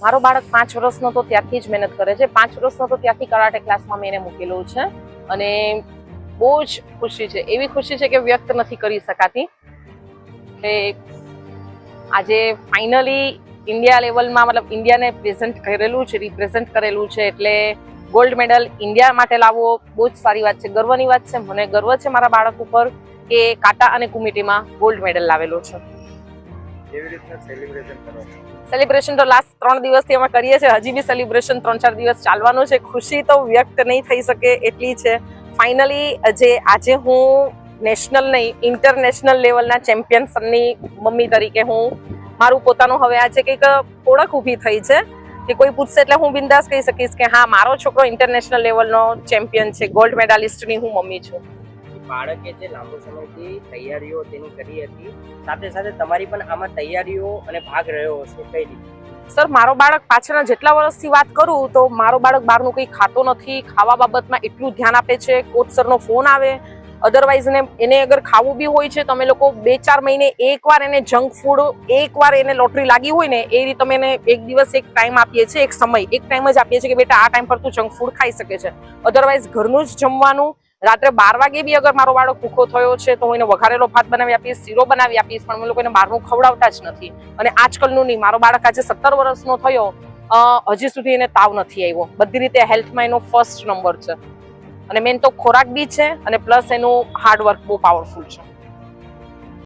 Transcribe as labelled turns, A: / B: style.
A: મારો બાળક 5 વર્ષનો તો ત્યારથી જ મહેનત કરે છે. 5 વર્ષનો તો ત્યારથી કરાટે ક્લાસમાં મેં એને મૂકેલું છે અને બહુ જ ખુશી છે, એવી ખુશી છે કે વ્યક્ત નથી કરી શકાતી. કે આજે ફાઇનલી ઇન્ડિયા લેવલમાં મતલબ ઇન્ડિયાને રિપ્રેઝન્ટ કરેલું છે એટલે ગોલ્ડ મેડલ ઇન્ડિયા માટે લાવવો બહુ જ સારી વાત છે, ગર્વની વાત છે. મને ગર્વ છે મારા બાળક ઉપર કે કાટા અને કુમિટીમાં ગોલ્ડ મેડલ લાવેલો છે.
B: કેવી રીતના સેલિબ્રેશન કરો?
A: સેલિબ્રેશન તો લાસ્ટ 3 દિવસથી અમે કરીએ છીએ. હજી બી સેલિબ્રેશન 3-4 દિવસ ચાલવાનું છે. ખુશી તો વ્યક્ત નહીં થઈ શકે એટલી છે. ફાઇનલી આજે હું નેશનલ નહીં ઇન્ટરનેશનલ લેવલના ચેમ્પિયનની મમ્મી તરીકે હું મારું પોતાનું હવે આજે કંઈક ઓળખ ઊભી થઈ છે કે કોઈ પૂછશે એટલે હું બિંદાસ કહી શકીશ કે હા, મારો છોકરો ઇન્ટરનેશનલ લેવલનો ચેમ્પિયન છે, ગોલ્ડ મેડાલિસ્ટની હું મમ્મી છું.
C: બાળકે જે લાંબો સમયથી તૈયારીઓ તેની કરી હતી, સાથે સાથે તમારી પણ આમાં તૈયારીઓ અને ભાગ રહ્યો હશે, કઈ રીતે?
A: સર, મારો બાળક પાછળના જેટલા વર્ષથી વાત કરું તો મારો બાળક બહારનું કંઈ ખાતો નથી. ખાવા બાબતમાં એટલું ધ્યાન આપે છે. કોચ સરનો ફોન આવે, અધરવાઇઝ એને અગર ખાવું બી હોય છે તો અમે લોકો 2-4 મહિને એકવાર એને જંક ફૂડ, એકવાર એને લોટરી લાગી હોય ને એ રીતે અમે એને એક દિવસ એક ટાઈમ આપીએ છીએ, એક સમય એક ટાઈમ જ આપીએ છીએ કે બેટા આ ટાઈમ પર તું જંક ફૂડ ખાઈ શકે છે. અધરવાઇઝ ઘરનું જ જમવાનું. રાત્રે 12 વાગે બી અગર મારો બાળક ભૂખો થયો છે તો હું એને વઘારેલો ભાત બનાવી આપીશ, શીરો બનાવી આપીશ, પણ અમે લોકો એને બહારનું ખવડાવતા જ નથી. અને આજકાલનું નહીં, મારો બાળક આજે 17 વર્ષનો થયો, હજી સુધી એને તાવ નથી આવ્યો. બધી રીતે હેલ્થમાં એનો ફર્સ્ટ નંબર છે અને મેન તો ખોરાક બી છે અને પ્લસ એનું હાર્ડવર્ક બહુ પાવરફુલ છે.